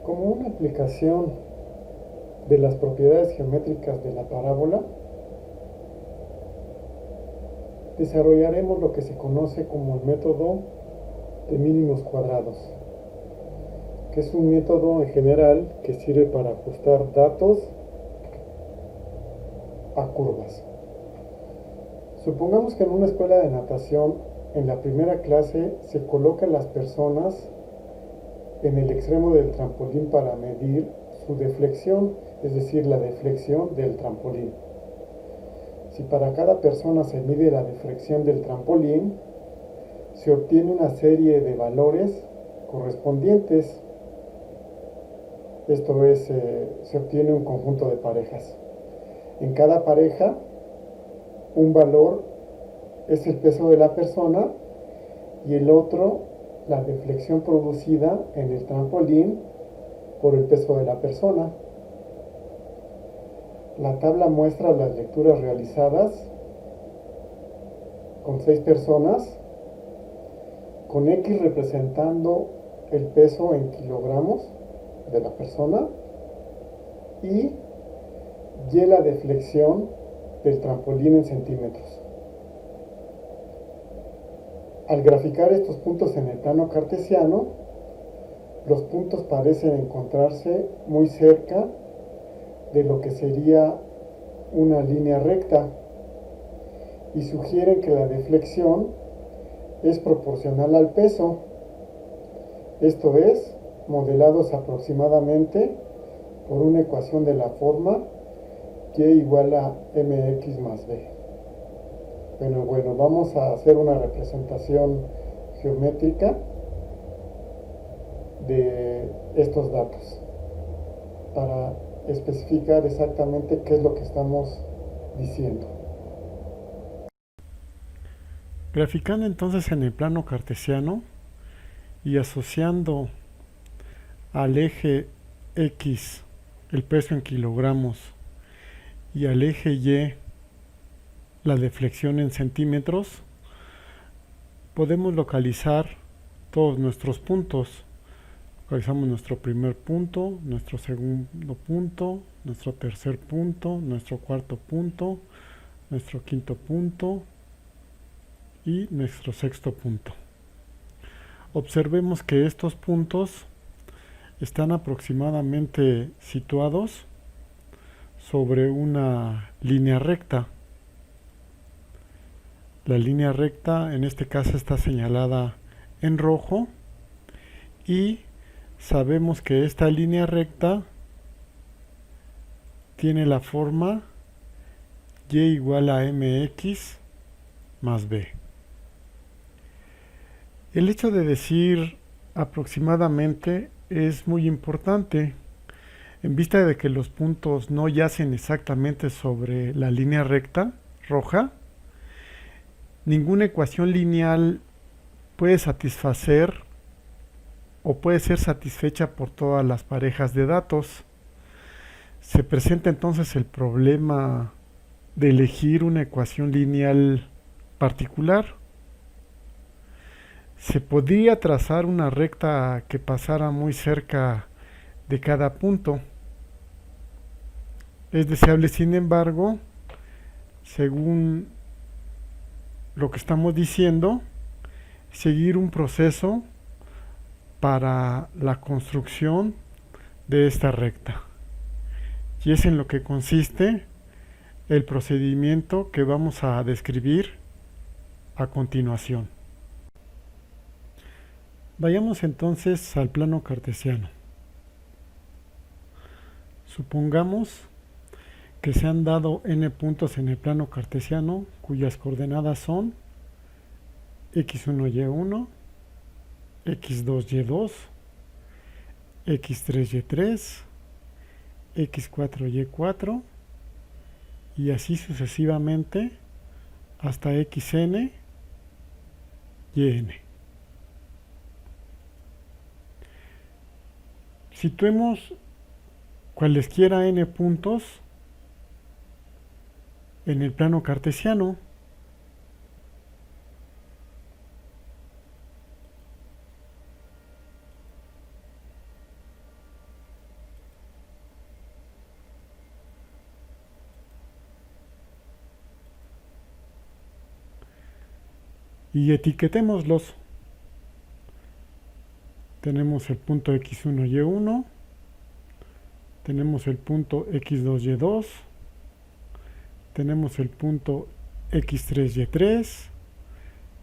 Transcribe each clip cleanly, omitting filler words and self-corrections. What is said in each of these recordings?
Como una aplicación de las propiedades geométricas de la parábola, desarrollaremos lo que se conoce como el método de mínimos cuadrados, que es un método en general que sirve para ajustar datos a curvas. Supongamos que en una escuela de natación, en la primera clase, se colocan las personas en el extremo del trampolín para medir su deflexión, es decir, la deflexión del trampolín. Si para cada persona se mide la deflexión del trampolín, se obtiene una serie de valores correspondientes. Esto es, se obtiene un conjunto de parejas. En cada pareja, un valor es el peso de la persona y el otro la deflexión producida en el trampolín por el peso de la persona. La tabla muestra las lecturas realizadas con 6 personas, con X representando el peso en kilogramos de la persona y Y la deflexión del trampolín en centímetros. Al graficar estos puntos en el plano cartesiano, los puntos parecen encontrarse muy cerca de lo que sería una línea recta y sugieren que la deflexión es proporcional al peso, esto es, modelados aproximadamente por una ecuación de la forma y igual a mx más b. Bueno, vamos a hacer una representación geométrica de estos datos para especificar exactamente qué es lo que estamos diciendo. Graficando entonces en el plano cartesiano y asociando al eje X el peso en kilogramos y al eje Y la deflexión en centímetros, podemos localizar todos nuestros puntos. Localizamos nuestro primer punto, nuestro segundo punto, nuestro tercer punto, nuestro cuarto punto, nuestro quinto punto y nuestro sexto punto. Observemos que estos puntos están aproximadamente situados sobre una línea recta. La línea recta en este caso está señalada en rojo y sabemos que esta línea recta tiene la forma y igual a mx más b. El hecho de decir aproximadamente es muy importante en vista de que los puntos no yacen exactamente sobre la línea recta roja. Ninguna ecuación lineal puede satisfacer o puede ser satisfecha por todas las parejas de datos. Se presenta entonces el problema de elegir una ecuación lineal particular. Se podría trazar una recta que pasara muy cerca de cada punto. Es deseable, sin embargo, según lo que estamos diciendo, seguir un proceso para la construcción de esta recta. Y es en lo que consiste el procedimiento que vamos a describir a continuación. Vayamos entonces al plano cartesiano. Supongamos que se han dado n puntos en el plano cartesiano cuyas coordenadas son x1, y1, x2, y2, x3, y3, x4, y4 y así sucesivamente hasta xn, yn. Situemos cualesquiera n puntos en el plano cartesiano. y etiquetémoslos. Tenemos el punto x1, y1, tenemos el punto x2, y2, tenemos el punto x3, y3,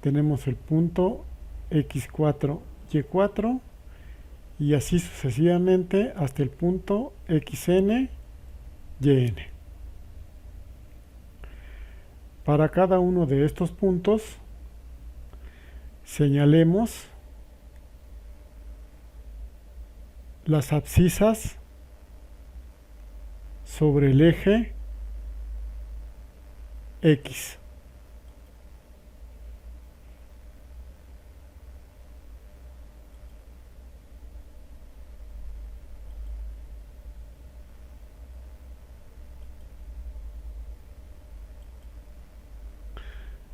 tenemos el punto x4, y4, y así sucesivamente hasta el punto xn, yn. Para cada uno de estos puntos señalemos las abscisas sobre el eje X.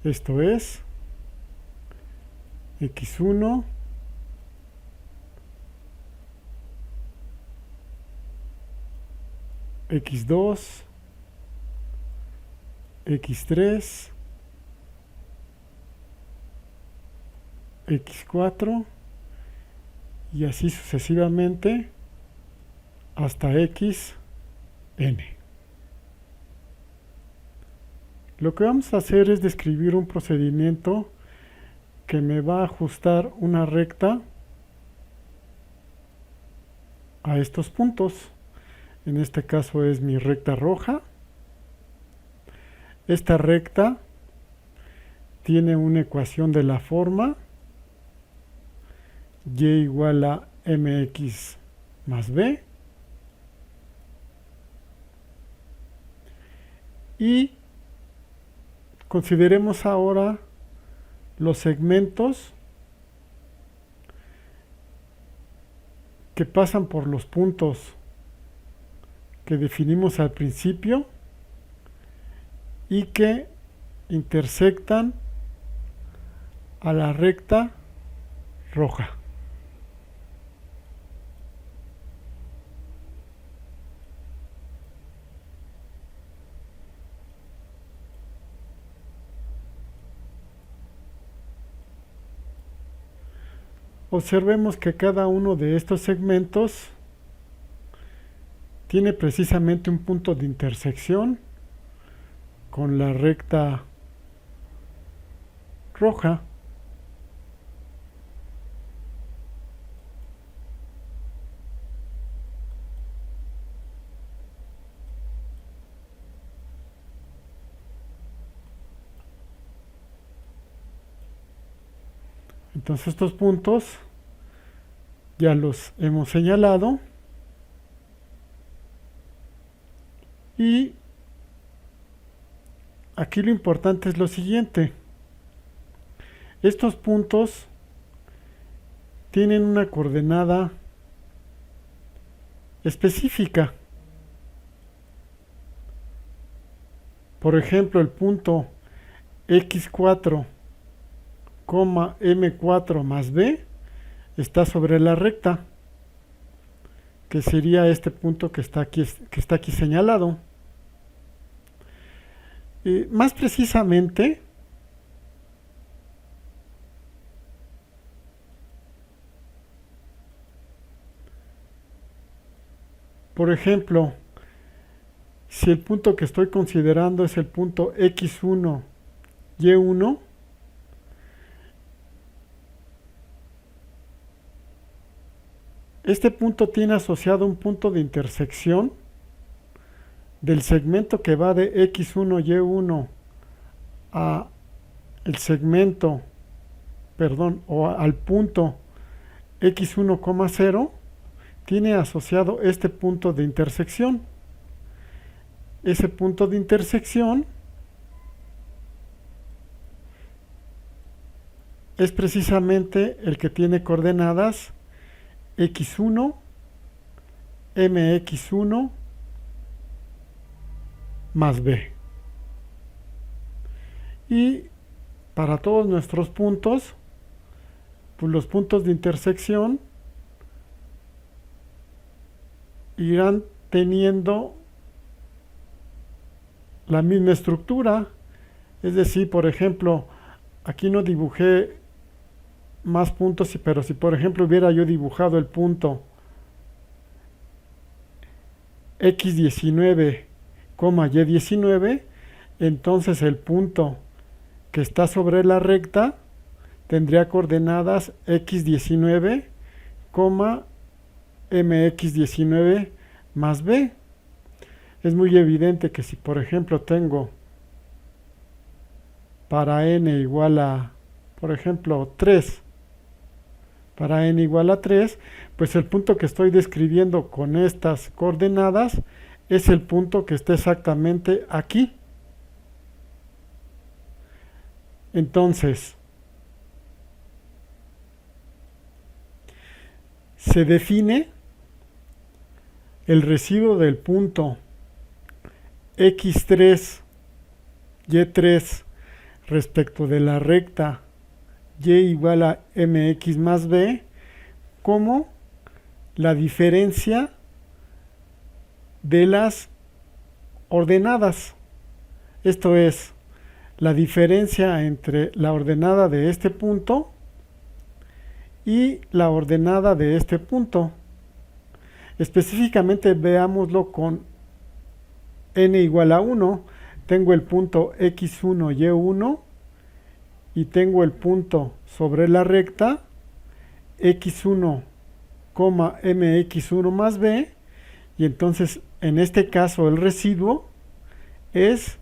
Esto es X1, X2, X3, X4 y así sucesivamente hasta XN. Lo que vamos a hacer es describir un procedimiento que me va a ajustar una recta a estos puntos. En este caso es mi recta roja. Esta recta tiene una ecuación de la forma y igual a mx más b, y consideremos ahora los segmentos que pasan por los puntos que definimos al principio y que intersectan a la recta roja. Observemos que cada uno de estos segmentos tiene precisamente un punto de intersección con la recta roja. Entonces estos puntos ya los hemos señalado y aquí lo importante es lo siguiente: estos puntos tienen una coordenada específica. Por ejemplo, el punto x4, m4 más b está sobre la recta, que sería este punto que está aquí señalado. Más precisamente, por ejemplo, si el punto que estoy considerando es el punto x1, y1, este punto tiene asociado un punto de intersección del segmento que va de x1, y1 a el segmento, o al punto x1, 0, tiene asociado este punto de intersección. Ese punto de intersección es precisamente el que tiene coordenadas x1, mx1 más b. Y para todos nuestros puntos, pues los puntos de intersección irán teniendo la misma estructura. Es decir, por ejemplo, aquí no dibujé más puntos, pero si por ejemplo hubiera yo dibujado el punto x19, y19, entonces el punto que está sobre la recta tendría coordenadas x19, mx19 más b. Es muy evidente que si por ejemplo tengo para n igual a, por ejemplo, 3, para n igual a 3, pues el punto que estoy describiendo con estas coordenadas es el punto que está exactamente aquí. Entonces, se define el residuo del punto x3, y3 respecto de la recta y igual a mx más b como la diferencia de las ordenadas. Esto es, la diferencia entre la ordenada de este punto y la ordenada de este punto. Específicamente veámoslo con n igual a 1. Tengo el punto x1, y1 y tengo el punto sobre la recta x1, mx1 más b, y entonces en este caso el residuo es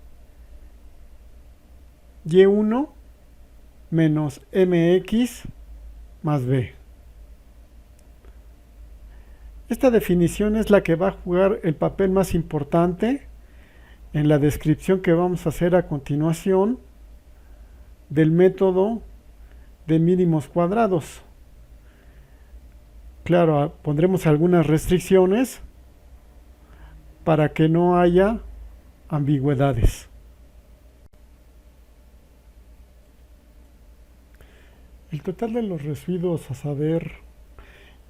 y1 menos mx más b. Esta definición es la que va a jugar el papel más importante en la descripción que vamos a hacer a continuación del método de mínimos cuadrados. Claro, pondremos algunas restricciones para que no haya ambigüedades. El total de los residuos, a saber,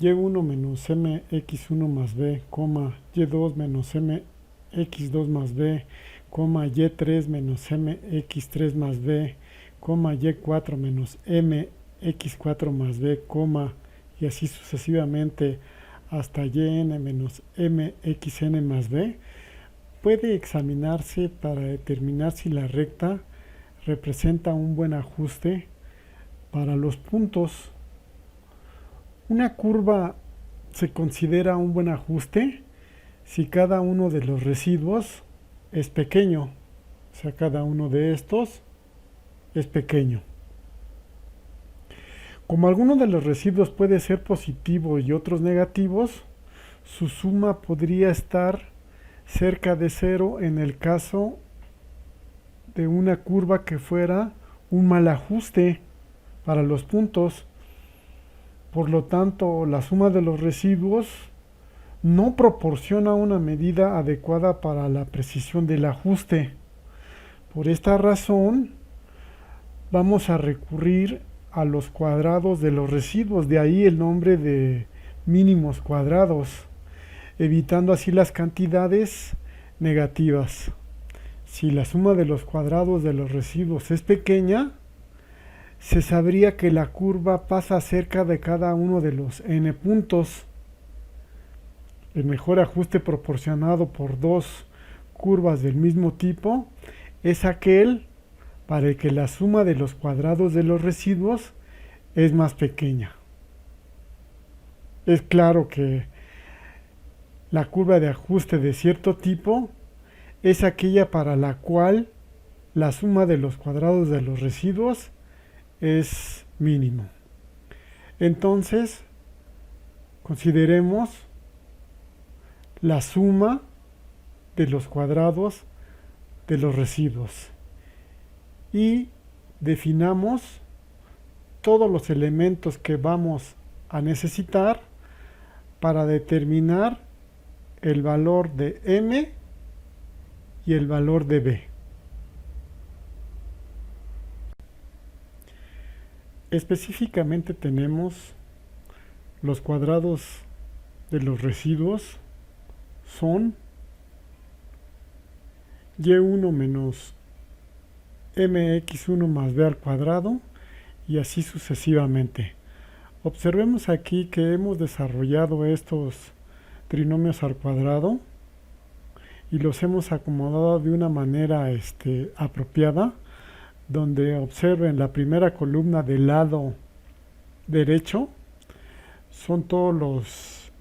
y1 menos mx1 más b, y2 menos mx2 más b, y3 menos mx3 más b, y4 menos mx4 más b, y así sucesivamente hasta yn menos mxn más b, puede examinarse para determinar si la recta representa un buen ajuste para los puntos. Una curva se considera un buen ajuste si cada uno de los residuos es pequeño, o sea, cada uno de estos es pequeño. Como alguno de los residuos puede ser positivo y otros negativos, su suma podría estar cerca de cero en el caso de una curva que fuera un mal ajuste para los puntos. Por lo tanto, la suma de los residuos no proporciona una medida adecuada para la precisión del ajuste. Por esta razón, vamos a recurrir a los cuadrados de los residuos, de ahí el nombre de mínimos cuadrados, evitando así las cantidades negativas. Si la suma de los cuadrados de los residuos es pequeña, se sabría que la curva pasa cerca de cada uno de los n puntos. El mejor ajuste proporcionado por dos curvas del mismo tipo es aquel para el que la suma de los cuadrados de los residuos es más pequeña. Es claro que la curva de ajuste de cierto tipo es aquella para la cual la suma de los cuadrados de los residuos es mínimo. Entonces, consideremos la suma de los cuadrados de los residuos y definamos todos los elementos que vamos a necesitar para determinar el valor de m y el valor de b. Específicamente tenemos los cuadrados de los residuos son y1 menos mx1 más b al cuadrado y así sucesivamente. Observemos aquí que hemos desarrollado estos trinomios al cuadrado y los hemos acomodado de una manera apropiada, donde observen la primera columna del lado derecho son todos los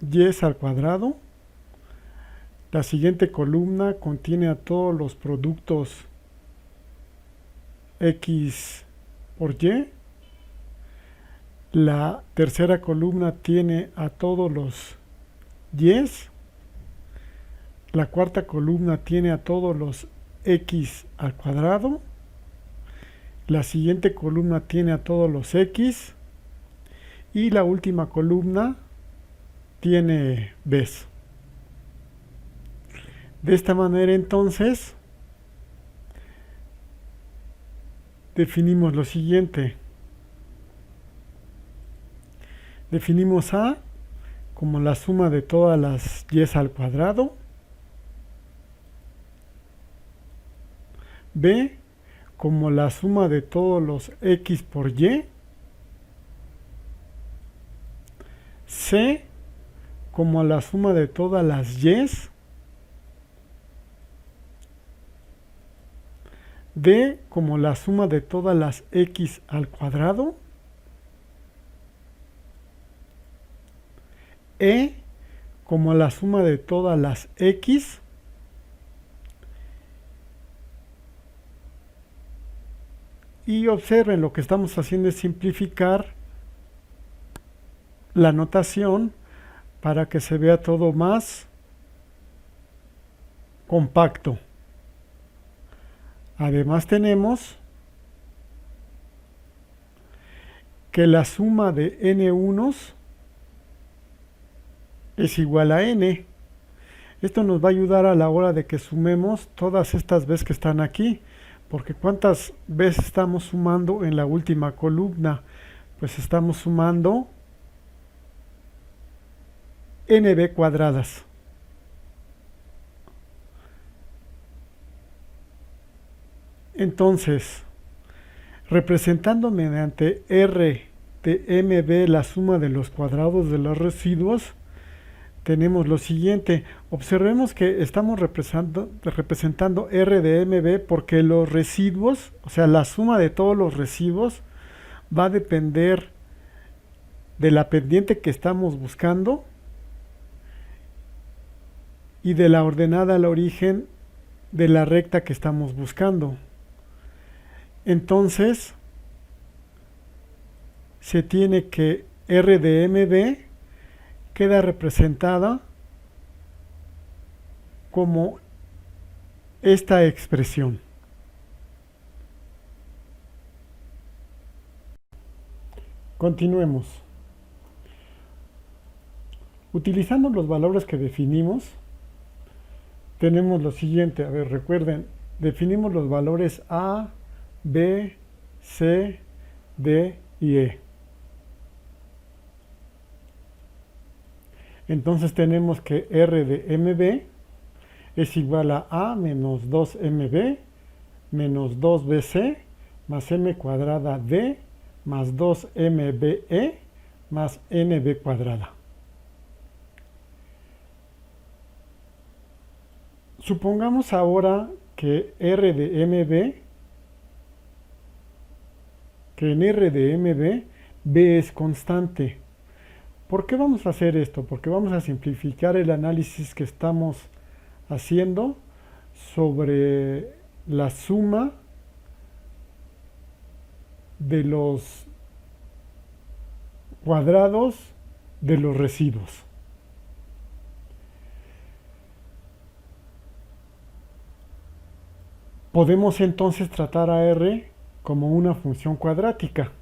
y al cuadrado. La siguiente columna contiene a todos los productos x por y. La tercera columna tiene a todos los y. La cuarta columna tiene a todos los x al cuadrado. La siguiente columna tiene a todos los x. Y la última columna tiene b. De esta manera entonces definimos lo siguiente. Definimos A como la suma de todas las y al cuadrado. B como la suma de todos los x por y. C como la suma de todas las y. D como la suma de todas las x al cuadrado. E como la suma de todas las x. Y observen, lo que estamos haciendo es simplificar la notación para que se vea todo más compacto. Además tenemos que la suma de n unos es igual a n. Esto nos va a ayudar a la hora de que sumemos todas estas veces que están aquí, porque ¿cuántas veces estamos sumando en la última columna? Pues estamos sumando nb cuadradas. Entonces, representando mediante r de mb la suma de los cuadrados de los residuos, tenemos lo siguiente. Observemos que estamos representando r de mb porque los residuos, o sea, la suma de todos los residuos va a depender de la pendiente que estamos buscando y de la ordenada al origen de la recta que estamos buscando. Entonces, se tiene que r de mb queda representada como esta expresión. Continuemos. Utilizando los valores que definimos, tenemos lo siguiente. A ver, recuerden, definimos los valores A, B, C, D y E. Entonces tenemos que R de MB es igual a menos 2MB menos 2BC más M cuadrada D más 2MBE más NB cuadrada. Supongamos ahora que R de MB, que en R de MB, B es constante. ¿Por qué vamos a hacer esto? Porque vamos a simplificar el análisis que estamos haciendo sobre la suma de los cuadrados de los residuos. Podemos entonces tratar a R como una función cuadrática.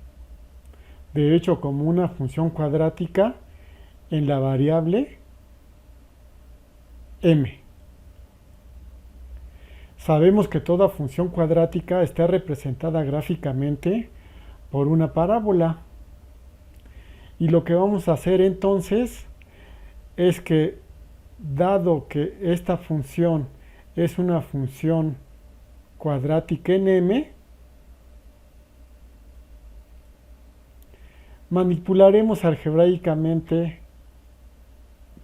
De hecho, como una función cuadrática en la variable m. Sabemos que toda función cuadrática está representada gráficamente por una parábola. Y lo que vamos a hacer entonces es que, dado que esta función es una función cuadrática en M, manipularemos algebraicamente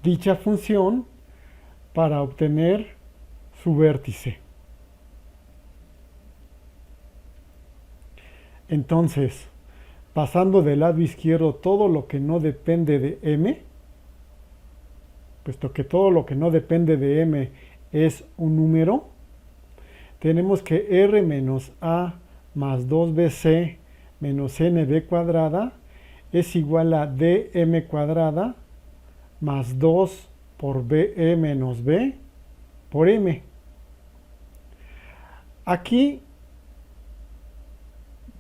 dicha función para obtener su vértice. Entonces, pasando del lado izquierdo todo lo que no depende de M, puesto que todo lo que no depende de M es un número, tenemos que R menos A más 2BC menos NB cuadrada es igual a DM cuadrada más 2 por BE menos B por M. Aquí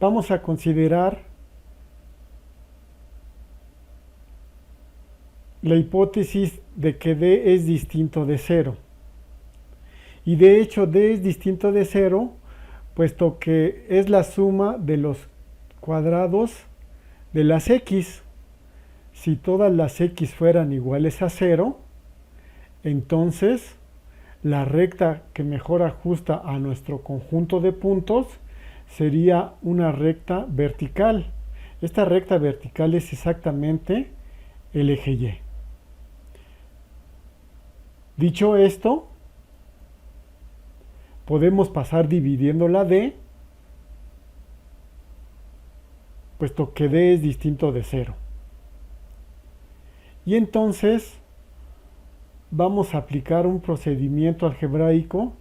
vamos a considerar la hipótesis de que D es distinto de 0. Y de hecho D es distinto de 0, puesto que es la suma de los cuadrados de las X. Si todas las X fueran iguales a 0, entonces la recta que mejor ajusta a nuestro conjunto de puntos sería una recta vertical. Esta recta vertical es exactamente el eje Y. Dicho esto, podemos pasar dividiendo la D, puesto que D es distinto de 0. Y entonces vamos a aplicar un procedimiento algebraico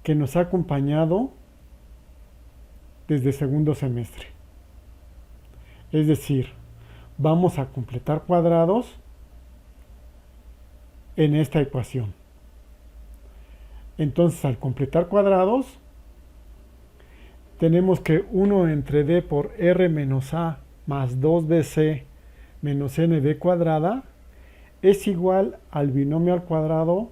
que nos ha acompañado desde segundo semestre. Es decir, vamos a completar cuadrados en esta ecuación. Entonces, al completar cuadrados, tenemos que 1 entre D por R menos A más 2BC menos NB cuadrada es igual al binomio al cuadrado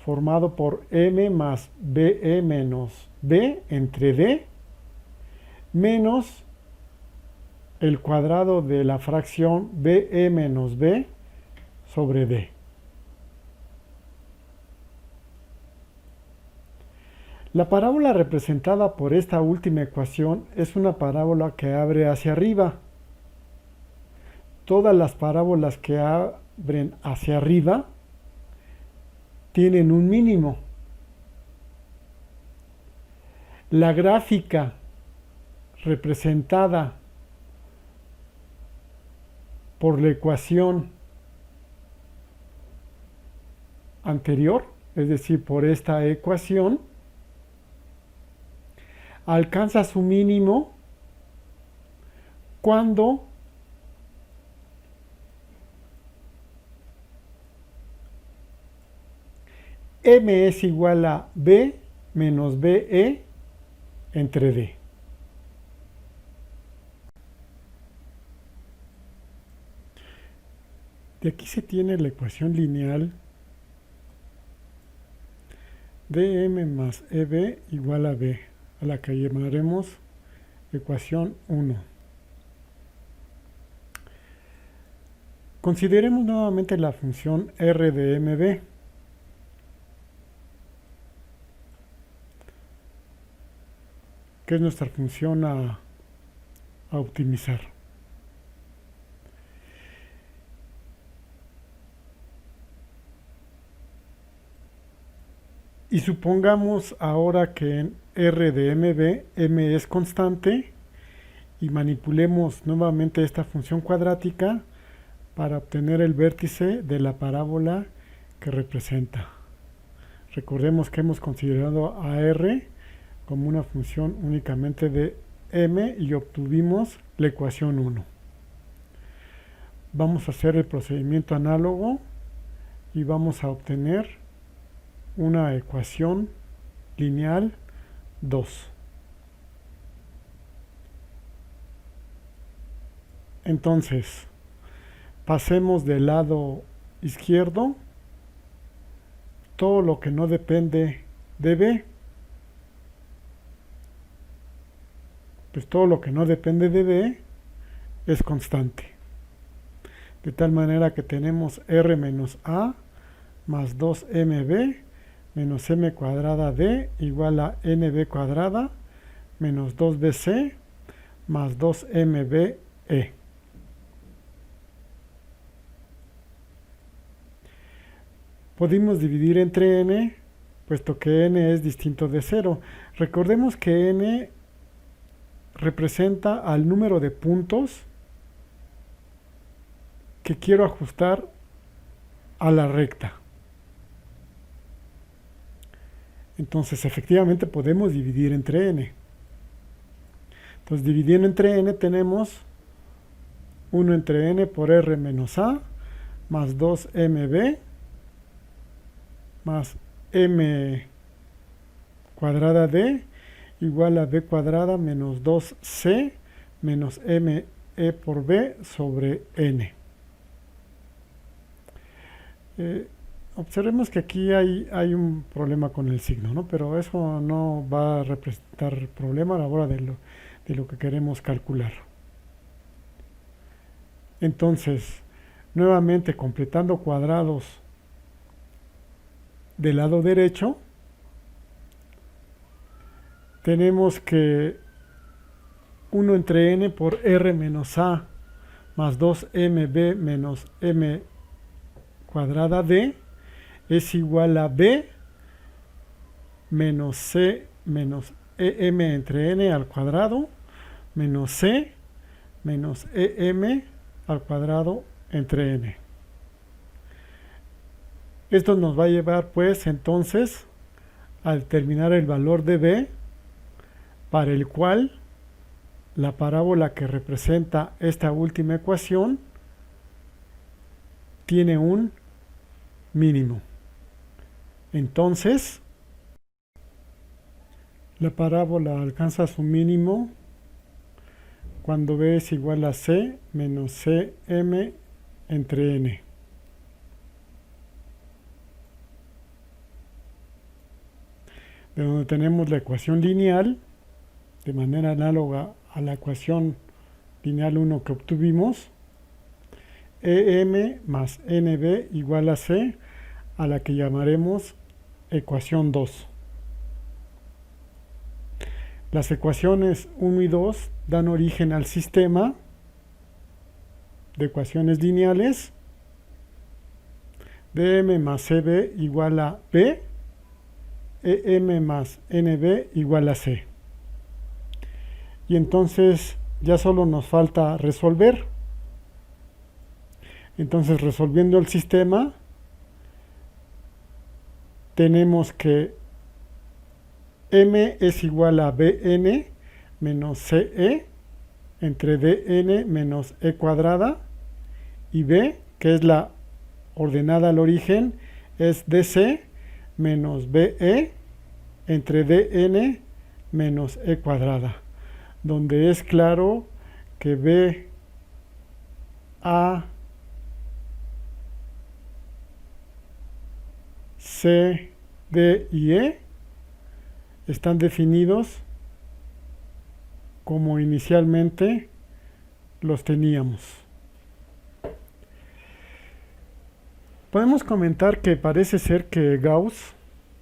formado por M más BE menos B entre D menos el cuadrado de la fracción BE menos B sobre D. La parábola representada por esta última ecuación es una parábola que abre hacia arriba. Todas las parábolas que abren hacia arriba tienen un mínimo. La gráfica representada por la ecuación anterior, es decir, por esta ecuación, alcanza su mínimo cuando M es igual a B menos BE entre D. De aquí se tiene la ecuación lineal dm más eb igual a b, a la que llamaremos ecuación 1. Consideremos nuevamente la función r de mb. Que es nuestra función a optimizar. Y supongamos ahora que en R de MB, M es constante, y manipulemos nuevamente esta función cuadrática para obtener el vértice de la parábola que representa. Recordemos que hemos considerado a R como una función únicamente de M y obtuvimos la ecuación 1. Vamos a hacer el procedimiento análogo y vamos a obtener una ecuación lineal 2. Entonces, pasemos del lado izquierdo todo lo que no depende de B. Pues todo lo que no depende de B es constante. De tal manera que tenemos R menos A más 2MB menos m cuadrada d igual a nb cuadrada menos 2bc más 2mbe. Podemos dividir entre n, puesto que n es distinto de 0. Recordemos que n representa al número de puntos que quiero ajustar a la recta. Entonces, efectivamente podemos dividir entre n. Entonces, dividiendo entre n tenemos 1 entre n por r menos a más 2mb más m cuadrada d igual a b cuadrada menos 2c menos me por b sobre n. Observemos que aquí hay un problema con el signo, ¿no? Pero eso no va a representar problema a la hora de lo que queremos calcular. Entonces, nuevamente completando cuadrados del lado derecho, tenemos que 1 entre n por r menos a más 2mb menos m cuadrada d es igual a b menos c menos em entre n al cuadrado menos c menos em al cuadrado entre n. Esto nos va a llevar pues entonces a determinar el valor de b para el cual la parábola que representa esta última ecuación tiene un mínimo. Entonces, la parábola alcanza su mínimo cuando b es igual a c menos cm entre n. De donde tenemos la ecuación lineal, de manera análoga a la ecuación lineal 1 que obtuvimos, em más nb igual a c, a la que llamaremos ecuación 2. Las ecuaciones 1 y 2 dan origen al sistema de ecuaciones lineales dm más cb igual a b, em más nb igual a c. Y entonces ya solo nos falta resolver. Entonces, resolviendo el sistema, tenemos que m es igual a bn menos ce entre dn menos e cuadrada, y b, que es la ordenada al origen, es dc menos be entre dn menos e cuadrada, donde es claro que b, a, c, d y e están definidos como inicialmente los teníamos. Podemos comentar que parece ser que Gauss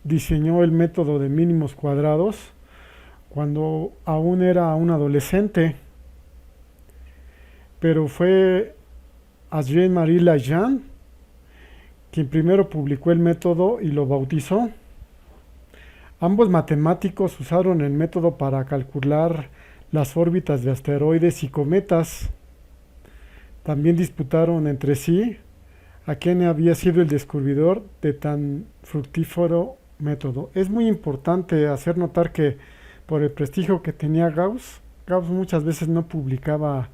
diseñó el método de mínimos cuadrados cuando aún era un adolescente, pero fue Jean-Marie Legendre quien primero publicó el método y lo bautizó. Ambos matemáticos usaron el método para calcular las órbitas de asteroides y cometas. También disputaron entre sí a quién había sido el descubridor de tan fructífero método. Es muy importante hacer notar que por el prestigio que tenía Gauss muchas veces no publicaba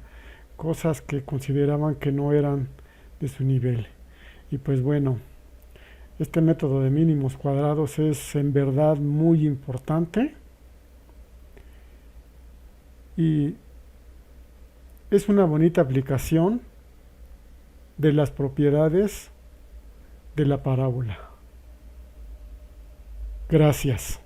cosas que consideraban que no eran de su nivel. Y pues bueno, este método de mínimos cuadrados es en verdad muy importante y es una bonita aplicación de las propiedades de la parábola. Gracias.